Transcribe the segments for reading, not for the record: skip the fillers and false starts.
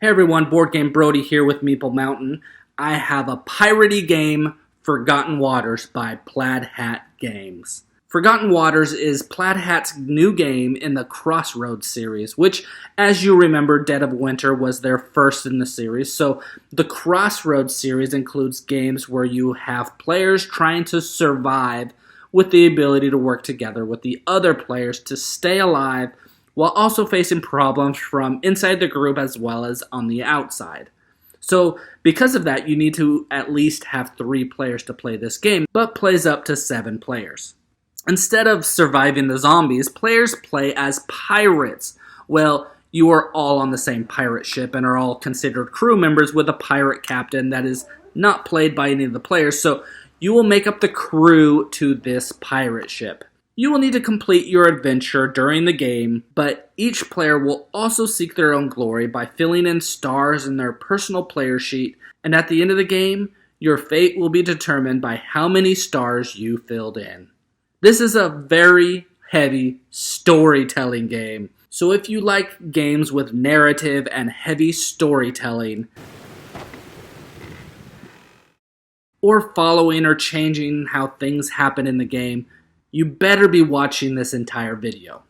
Hey everyone, Boardgame Brody here with Meeple Mountain. I have a piratey game, Forgotten Waters by Plaid Hat Games. Forgotten Waters is Plaid Hat's new game in the Crossroads series, which, as you remember, Dead of Winter was their first in the series. So the Crossroads series includes games where you have players trying to survive with the ability to work together with the other players to stay alive while also facing problems from inside the group as well as on the outside. So because of that, you need to at least have 3 players to play this game, but plays up to 7 players. Instead of surviving the zombies, players play as pirates. Well, you are all on the same pirate ship and are all considered crew members with a pirate captain that is not played by any of the players, so you will make up the crew to this pirate ship. You will need to complete your adventure during the game, but each player will also seek their own glory by filling in stars in their personal player sheet, and at the end of the game, your fate will be determined by how many stars you filled in. This is a very heavy storytelling game, so if you like games with narrative and heavy storytelling, or following or changing how things happen in the game, you better be watching this entire video.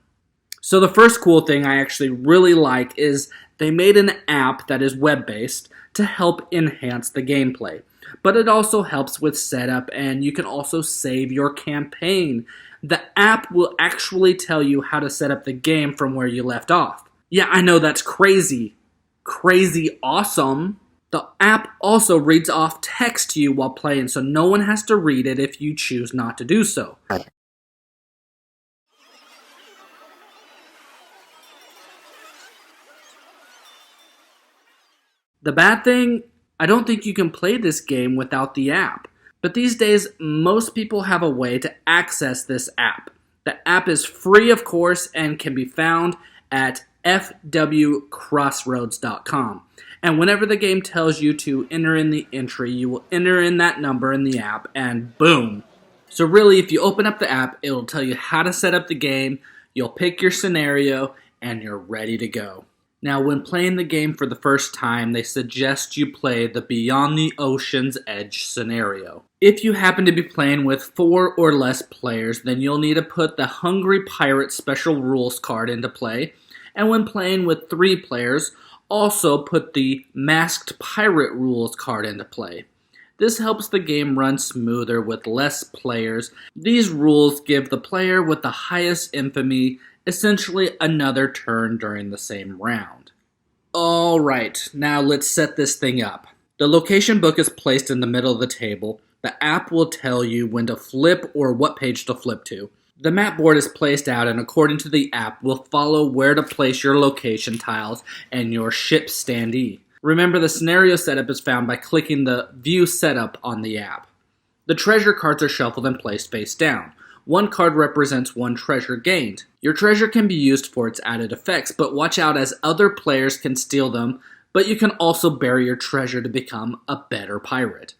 So the first cool thing I actually really like is they made an app that is web-based to help enhance the gameplay. But it also helps with setup, and you can also save your campaign. The app will actually tell you how to set up the game from where you left off. Yeah, I know, that's crazy. Crazy awesome. The app also reads off text to you while playing, so no one has to read it if you choose not to do so. The bad thing, I don't think you can play this game without the app. But these days, most people have a way to access this app. The app is free, of course, and can be found at fwcrossroads.com. And whenever the game tells you to enter in the entry, you will enter in that number in the app, and boom. So really, if you open up the app, it will tell you how to set up the game, you'll pick your scenario, and you're ready to go. Now, when playing the game for the first time, they suggest you play the Beyond the Ocean's Edge scenario. If you happen to be playing with 4 or less players, then you'll need to put the Hungry Pirate Special Rules card into play, and when playing with 3 players, also put the Masked Pirate Rules card into play. This helps the game run smoother with less players. These rules give the player with the highest infamy essentially another turn during the same round. Alright, now let's set this thing up. The location book is placed in the middle of the table. The app will tell you when to flip or what page to flip to. The map board is placed out, and according to the app, will follow where to place your location tiles and your ship standee. Remember, the scenario setup is found by clicking the View Setup on the app. The treasure cards are shuffled and placed face down. 1 card represents 1 treasure gained. Your treasure can be used for its added effects, but watch out as other players can steal them, but you can also bury your treasure to become a better pirate.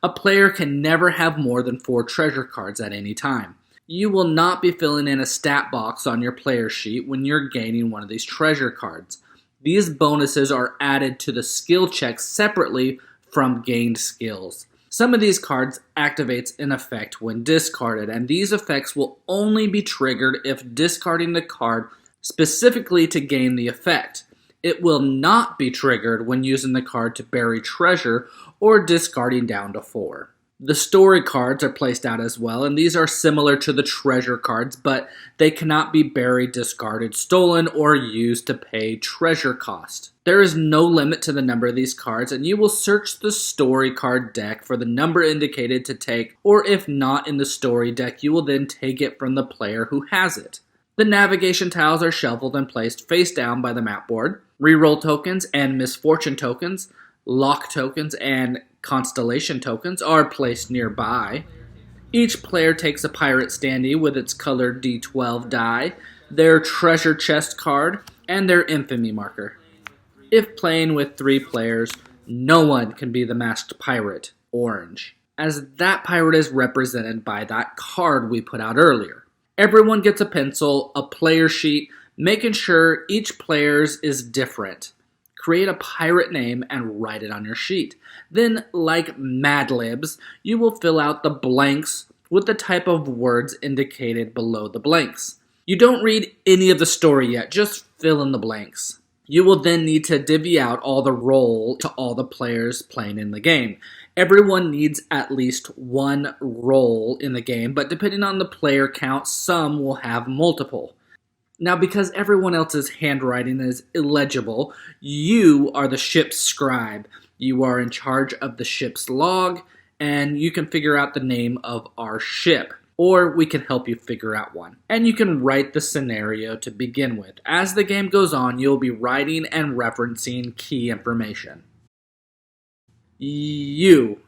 A player can never have more than 4 treasure cards at any time. You will not be filling in a stat box on your player sheet when you're gaining one of these treasure cards. These bonuses are added to the skill checks separately from gained skills. Some of these cards activates an effect when discarded, and these effects will only be triggered if discarding the card specifically to gain the effect. It will not be triggered when using the card to bury treasure or discarding down to 4. The story cards are placed out as well, and these are similar to the treasure cards, but they cannot be buried, discarded, stolen, or used to pay treasure cost. There is no limit to the number of these cards, and you will search the story card deck for the number indicated to take, or if not in the story deck, you will then take it from the player who has it. The navigation tiles are shuffled and placed face down by the map board. Reroll tokens and misfortune tokens, lock tokens, and constellation tokens are placed nearby. Each player takes a pirate standee with its colored D12 die, their treasure chest card, and their infamy marker. If playing with 3 players, no one can be the masked pirate, orange, as that pirate is represented by that card we put out earlier. Everyone gets a pencil, a player sheet, making sure each player's is different. create a pirate name and write it on your sheet. Then, like Mad Libs, you will fill out the blanks with the type of words indicated below the blanks. You don't read any of the story yet, just fill in the blanks. You will then need to divvy out all the role to all the players playing in the game. Everyone needs at least one role in the game, but depending on the player count, some will have multiple. Now, because everyone else's handwriting is illegible, you are the ship's scribe. You are in charge of the ship's log, and you can figure out the name of our ship. Or we can help you figure out one. And you can write the scenario to begin with. As the game goes on, you'll be writing and referencing key information. You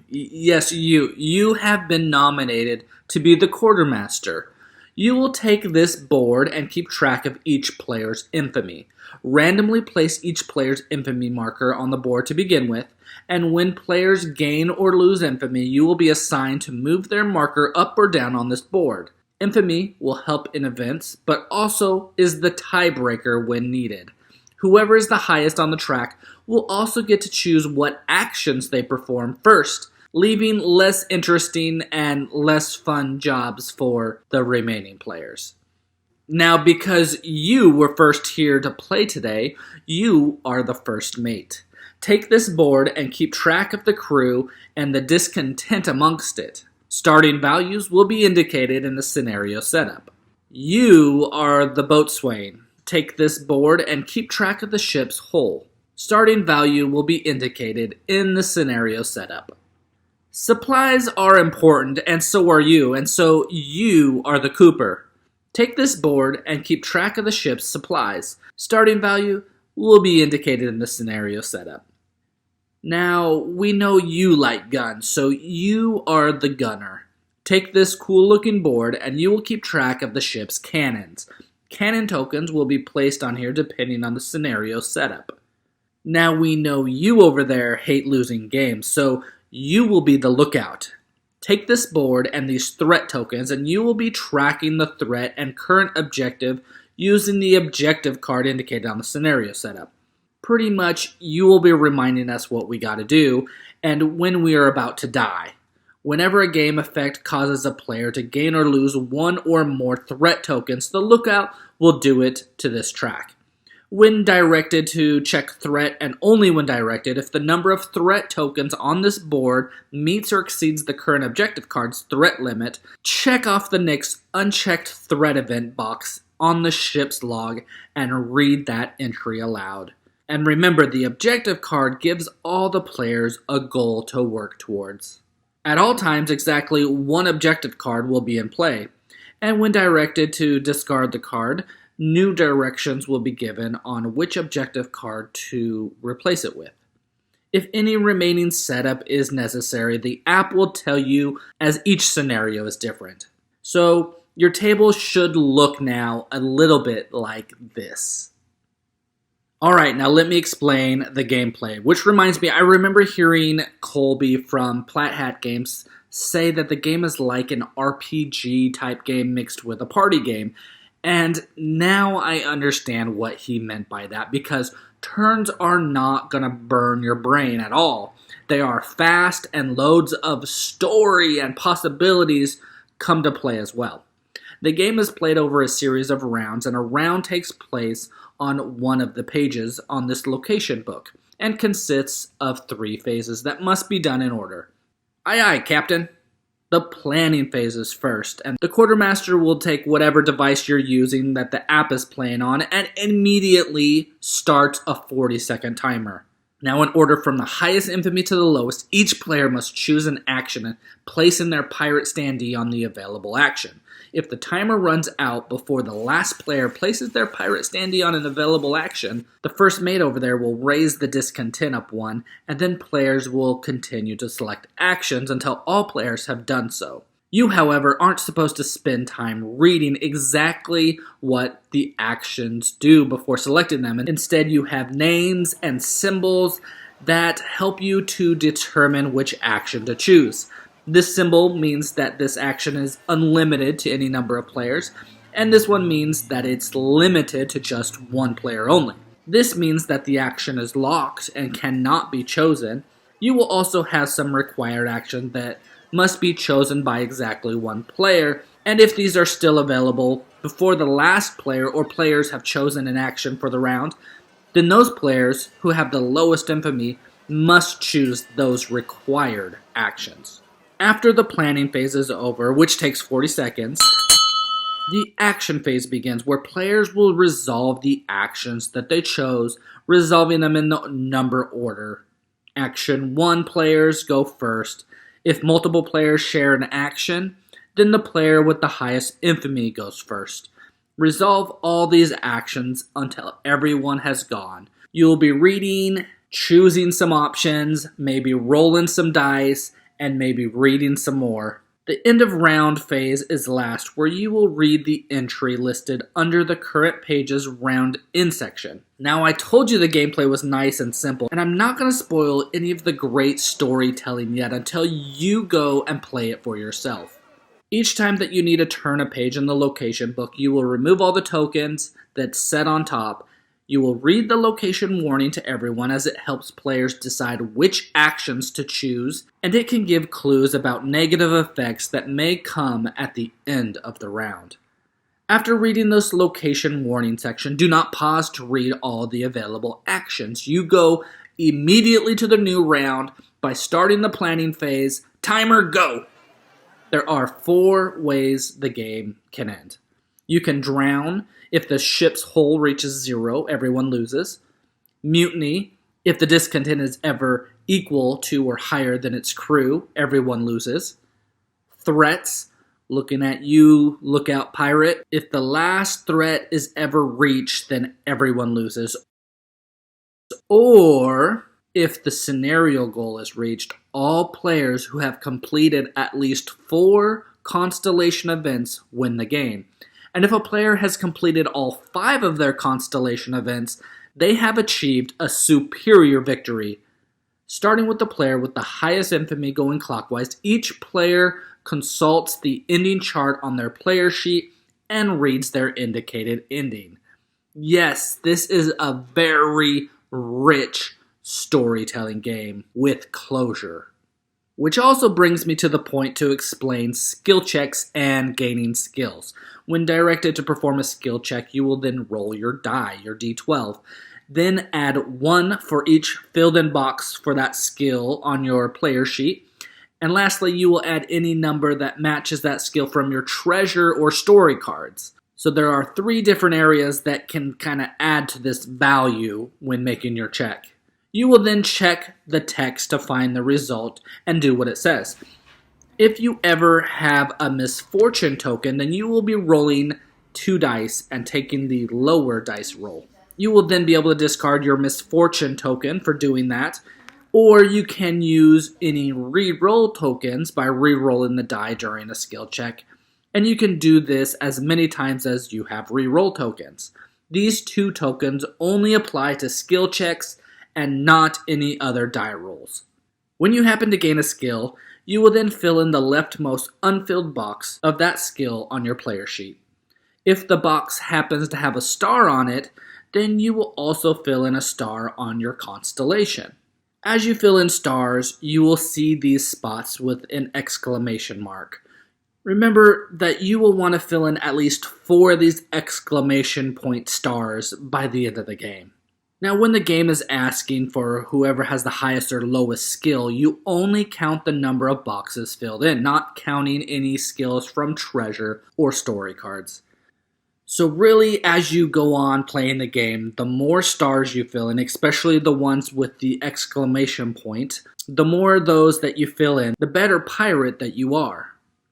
have been nominated to be the quartermaster. You will take this board and keep track of each player's infamy. Randomly place each player's infamy marker on the board to begin with, and when players gain or lose infamy, you will be assigned to move their marker up or down on this board. Infamy will help in events, but also is the tiebreaker when needed. Whoever is the highest on the track will also get to choose what actions they perform first, leaving less interesting and less fun jobs for the remaining players. Now, because you were first here to play today, you are the first mate. Take this board and keep track of the crew and the discontent amongst it. Starting values will be indicated in the scenario setup. You are the boatswain. Take this board and keep track of the ship's hull. Starting value will be indicated in the scenario setup. Supplies are important, and so are you, and so you are the Cooper. Take this board and keep track of the ship's supplies. Starting value will be indicated in the scenario setup. Now, we know you like guns, so you are the gunner. Take this cool-looking board and you will keep track of the ship's cannons. Cannon tokens will be placed on here depending on the scenario setup. Now, we know you over there hate losing games, so you will be the lookout. Take this board and these threat tokens, and you will be tracking the threat and current objective using the objective card indicated on the scenario setup. Pretty much, you will be reminding us what we gotta do, and when we are about to die. Whenever a game effect causes a player to gain or lose one or more threat tokens, the lookout will do it to this track. When directed to check threat, and only when directed, if the number of threat tokens on this board meets or exceeds the current objective card's threat limit, check off the next unchecked threat event box on the ship's log and read that entry aloud. And remember, the objective card gives all the players a goal to work towards. At all times, exactly one objective card will be in play, and when directed to discard the card, new directions will be given on which objective card to replace it with. If any remaining setup is necessary, the app will tell you as each scenario is different. So your table should look now a little bit like this. Alright, now let me explain the gameplay, which reminds me, I remember hearing Colby from Plaid Hat Games say that the game is like an RPG type game mixed with a party game. And now I understand what he meant by that, because turns are not going to burn your brain at all. They are fast, and loads of story and possibilities come to play as well. The game is played over a series of rounds, and a round takes place on one of the pages on this location book, and consists of 3 phases that must be done in order. Aye aye, Captain. The planning phase is first, and the quartermaster will take whatever device you're using that the app is playing on and immediately start a 40-second timer. Now, in order from the highest infamy to the lowest, each player must choose an action and place in their pirate standee on the available action. If the timer runs out before the last player places their pirate standee on an available action, the first mate over there will raise the discontent up 1, and then players will continue to select actions until all players have done so. You, however, aren't supposed to spend time reading exactly what the actions do before selecting them. Instead, you have names and symbols that help you to determine which action to choose. This symbol means that this action is unlimited to any number of players, and this one means that it's limited to just one player only. This means that the action is locked and cannot be chosen. You will also have some required actions that must be chosen by exactly one player, and if these are still available before the last player or players have chosen an action for the round, then those players who have the lowest infamy must choose those required actions. After the planning phase is over, which takes 40 seconds, the action phase begins, where players will resolve the actions that they chose, resolving them in the number order. Action 1 players go first. If multiple players share an action, then the player with the highest infamy goes first. Resolve all these actions until everyone has gone. You will be reading, choosing some options, maybe rolling some dice, and maybe reading some more. The end of round phase is last, where you will read the entry listed under the current page's round in section. Now, I told you the gameplay was nice and simple, and I'm not going to spoil any of the great storytelling yet until you go and play it for yourself. Each time that you need to turn a page in the location book, you will remove all the tokens that's set on top. You will read the location warning to everyone, as it helps players decide which actions to choose, and it can give clues about negative effects that may come at the end of the round. After reading this location warning section, do not pause to read all the available actions. You go immediately to the new round by starting the planning phase. Timer, go! There are 4 ways the game can end. You can drown. If the ship's hull reaches 0, everyone loses. Mutiny. If the discontent is ever equal to or higher than its crew, everyone loses. Threats. Looking at you, look out, pirate. If the last threat is ever reached, then everyone loses. Or, if the scenario goal is reached, all players who have completed at least 4 constellation events win the game. And if a player has completed all 5 of their constellation events, they have achieved a superior victory. Starting with the player with the highest infamy going clockwise, each player consults the ending chart on their player sheet and reads their indicated ending. Yes, this is a very rich storytelling game with closure. Which also brings me to the point to explain skill checks and gaining skills. When directed to perform a skill check, you will then roll your die, your d12. Then add 1 for each filled-in box for that skill on your player sheet. And lastly, you will add any number that matches that skill from your treasure or story cards. So there are 3 different areas that can kind of add to this value when making your check. You will then check the text to find the result and do what it says. If you ever have a misfortune token, then you will be rolling 2 dice and taking the lower dice roll. You will then be able to discard your misfortune token for doing that, or you can use any re-roll tokens by re-rolling the die during a skill check, and you can do this as many times as you have re-roll tokens. These 2 tokens only apply to skill checks and not any other die rolls. When you happen to gain a skill, you will then fill in the leftmost unfilled box of that skill on your player sheet. If the box happens to have a star on it, then you will also fill in a star on your constellation. As you fill in stars, you will see these spots with an exclamation mark. Remember that you will want to fill in at least 4 of these exclamation point stars by the end of the game. Now, when the game is asking for whoever has the highest or lowest skill, you only count the number of boxes filled in, not counting any skills from treasure or story cards. So really, as you go on playing the game, the more stars you fill in, especially the ones with the exclamation point, the more of those that you fill in, the better pirate that you are.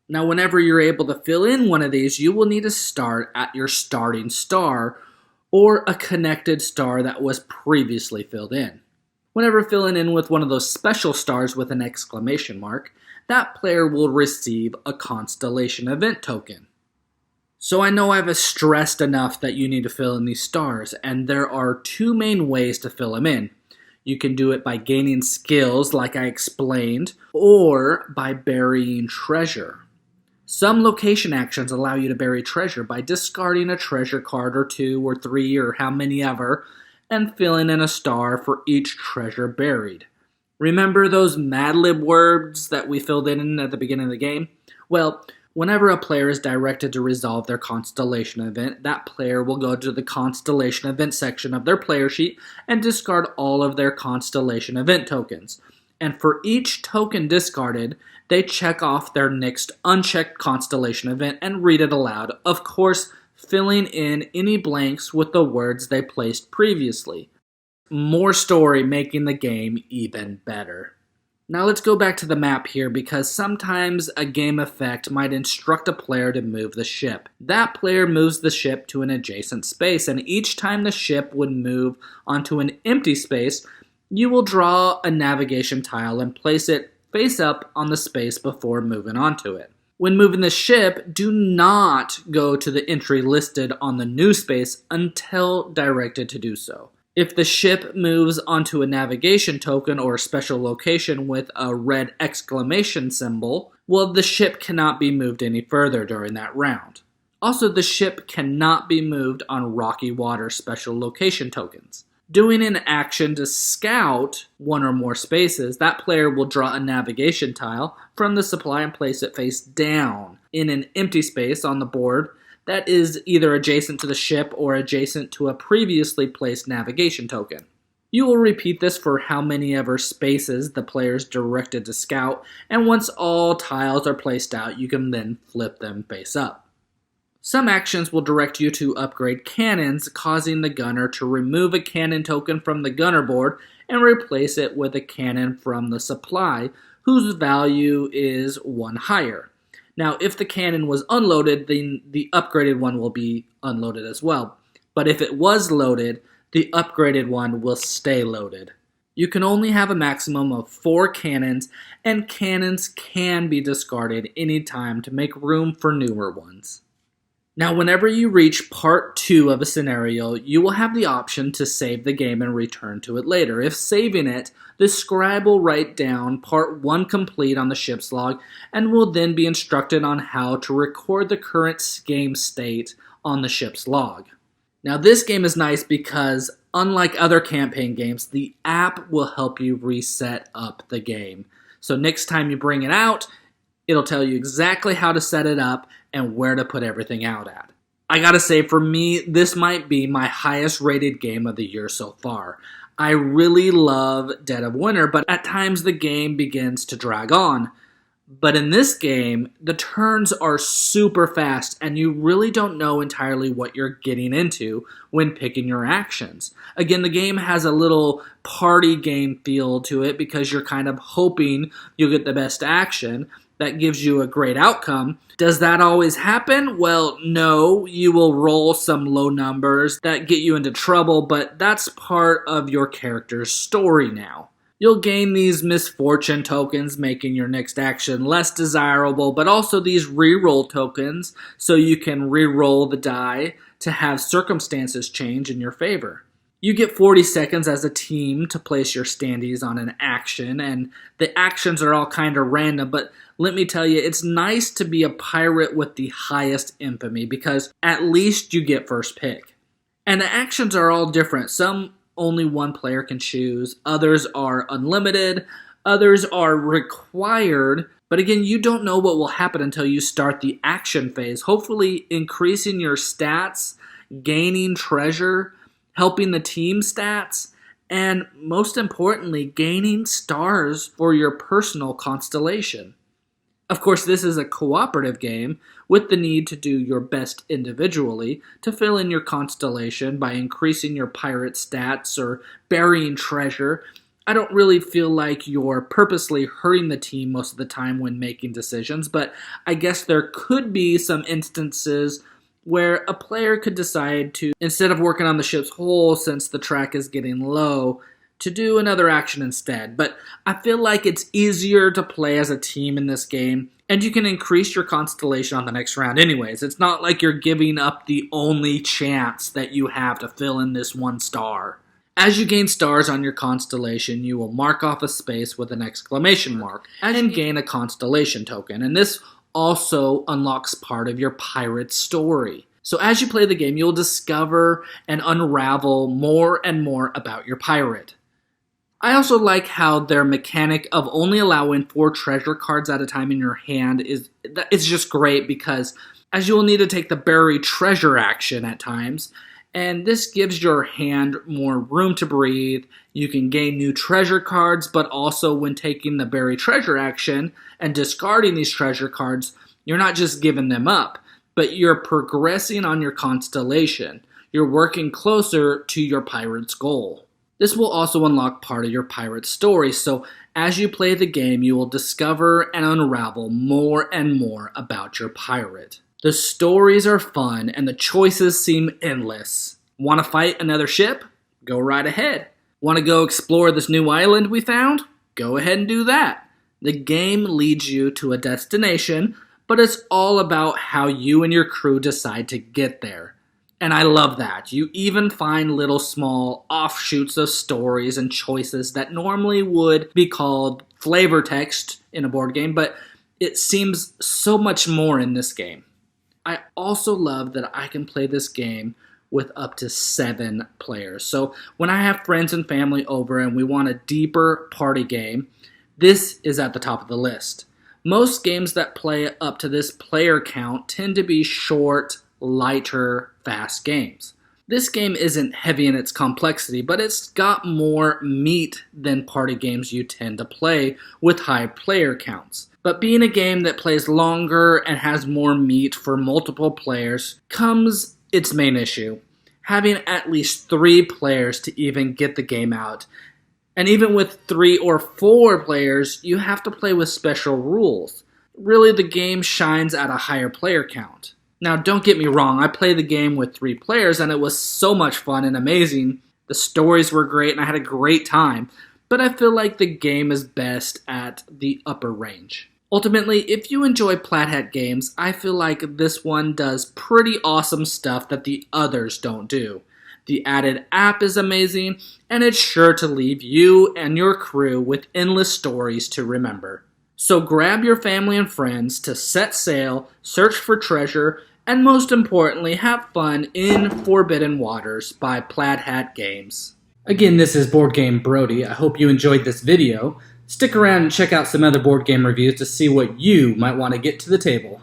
Now, whenever you're able to fill in one of these, you will need to start at your starting star, or a connected star that was previously filled in. Whenever filling in with one of those special stars with an exclamation mark, that player will receive a constellation event token. So I know I've stressed enough that you need to fill in these stars, and there are 2 main ways to fill them in. You can do it by gaining skills, like I explained, or by burying treasure. Some location actions allow you to bury treasure by discarding a treasure card or 2 or 3 or how many ever, and filling in a star for each treasure buried. Remember those Mad Lib words that we filled in at the beginning of the game? Well, whenever a player is directed to resolve their constellation event, that player will go to the constellation event section of their player sheet and discard all of their constellation event tokens. And for each token discarded, they check off their next unchecked constellation event and read it aloud, of course, filling in any blanks with the words they placed previously. More story making the game even better. Now let's go back to the map here because sometimes a game effect might instruct a player to move the ship. That player moves the ship to an adjacent space, and each time the ship would move onto an empty space, you will draw a navigation tile and place it face up on the space before moving onto it. When moving the ship, do not go to the entry listed on the new space until directed to do so. If the ship moves onto a navigation token or special location with a red exclamation symbol, well, the ship cannot be moved any further during that round. Also, the ship cannot be moved on rocky water special location tokens. Doing an action to scout one or more spaces, that player will draw a navigation tile from the supply and place it face down in an empty space on the board that is either adjacent to the ship or adjacent to a previously placed navigation token. You will repeat this for how many ever spaces the player is directed to scout, and once all tiles are placed out, you can then flip them face up. Some actions will direct you to upgrade cannons, causing the gunner to remove a cannon token from the gunner board and replace it with a cannon from the supply, whose value is 1 higher. Now, if the cannon was unloaded, then the upgraded one will be unloaded as well. But if it was loaded, the upgraded one will stay loaded. You can only have a maximum of 4 cannons, and cannons can be discarded anytime to make room for newer ones. Now, whenever you reach part 2 of a scenario, you will have the option to save the game and return to it later. If saving it, the scribe will write down part 1 complete on the ship's log and will then be instructed on how to record the current game state on the ship's log. Now, this game is nice because, unlike other campaign games, the app will help you reset up the game. So next time you bring it out, it'll tell you exactly how to set it up and where to put everything out at. I gotta say, for me, this might be my highest rated game of the year so far. I really love Dead of Winter, but at times the game begins to drag on. But in this game, the turns are super fast, and you really don't know entirely what you're getting into when picking your actions. Again, the game has a little party game feel to it because you're kind of hoping you'll get the best action that gives you a great outcome. Does that always happen? Well, no. You will roll some low numbers that get you into trouble, but that's part of your character's story now. You'll gain these misfortune tokens, making your next action less desirable, but also these reroll tokens, so you can reroll the die to have circumstances change in your favor. You get 40 seconds as a team to place your standees on an action, and the actions are all kind of random, but let me tell you, it's nice to be a pirate with the highest infamy, because at least you get first pick. And the actions are all different. Some only one player can choose, others are unlimited, others are required, but again, you don't know what will happen until you start the action phase, hopefully increasing your stats, gaining treasure, helping the team stats, and most importantly, gaining stars for your personal constellation. Of course, this is a cooperative game with the need to do your best individually to fill in your constellation by increasing your pirate stats or burying treasure. I don't really feel like you're purposely hurting the team most of the time when making decisions, but I guess there could be some instances where a player could decide to, instead of working on the ship's hull since the track is getting low, to do another action instead. But I feel like it's easier to play as a team in this game, and you can increase your constellation on the next round anyways. It's not like you're giving up the only chance that you have to fill in this 1 star. As you gain stars on your constellation, you will mark off a space with an exclamation mark and gain a constellation token, and this also unlocks part of your pirate story. So as you play the game, you'll discover and unravel more and more about your pirate. I also like how their mechanic of only allowing 4 treasure cards at a time in your hand it's just great, because as you will need to take the bury treasure action at times, and this gives your hand more room to breathe. You can gain new treasure cards, but also when taking the bury treasure action and discarding these treasure cards, you're not just giving them up, but you're progressing on your constellation. You're working closer to your pirate's goal. This will also unlock part of your pirate story, so as you play the game, you will discover and unravel more and more about your pirate. The stories are fun, and the choices seem endless. Want to fight another ship? Go right ahead. Want to go explore this new island we found? Go ahead and do that. The game leads you to a destination, but it's all about how you and your crew decide to get there. And I love that. You even find little small offshoots of stories and choices that normally would be called flavor text in a board game, but it seems so much more in this game. I also love that I can play this game with up to 7 players. So when I have friends and family over and we want a deeper party game, this is at the top of the list. Most games that play up to this player count tend to be short, lighter, fast games. This game isn't heavy in its complexity, but it's got more meat than party games you tend to play with high player counts. But being a game that plays longer and has more meat for multiple players comes its main issue: having at least 3 players to even get the game out. And even with 3 or 4 players, you have to play with special rules. Really, the game shines at a higher player count. Now, don't get me wrong, I played the game with 3 players and it was so much fun and amazing. The stories were great and I had a great time, but I feel like the game is best at the upper range. Ultimately, if you enjoy Plaid Hat Games, I feel like this one does pretty awesome stuff that the others don't do. The added app is amazing, and it's sure to leave you and your crew with endless stories to remember. So grab your family and friends to set sail, search for treasure, and most importantly, have fun in Forbidden Waters by Plaid Hat Games. Again, this is Boardgame Brody. I hope you enjoyed this video. Stick around and check out some other board game reviews to see what you might want to get to the table.